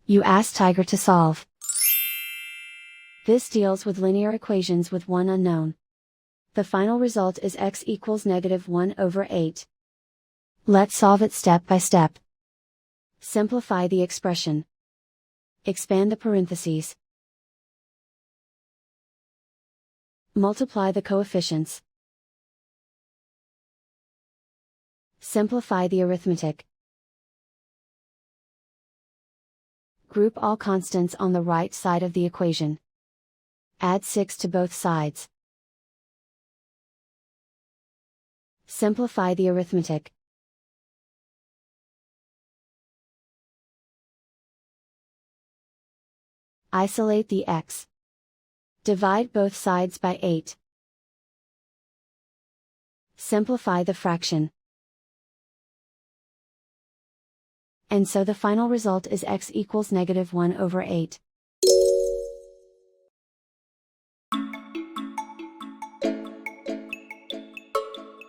You ask Tiger to solve. This deals with linear equations with one unknown. The final result is x equals -1/8. Let's solve it step by step. Simplify the expression. Expand the parentheses. Multiply the coefficients. Simplify the arithmetic. Group all constants on the right side of the equation. Add 6 to both sides. Simplify the arithmetic. Isolate the x. Divide both sides by 8. Simplify the fraction. And so the final result is x equals -1/8.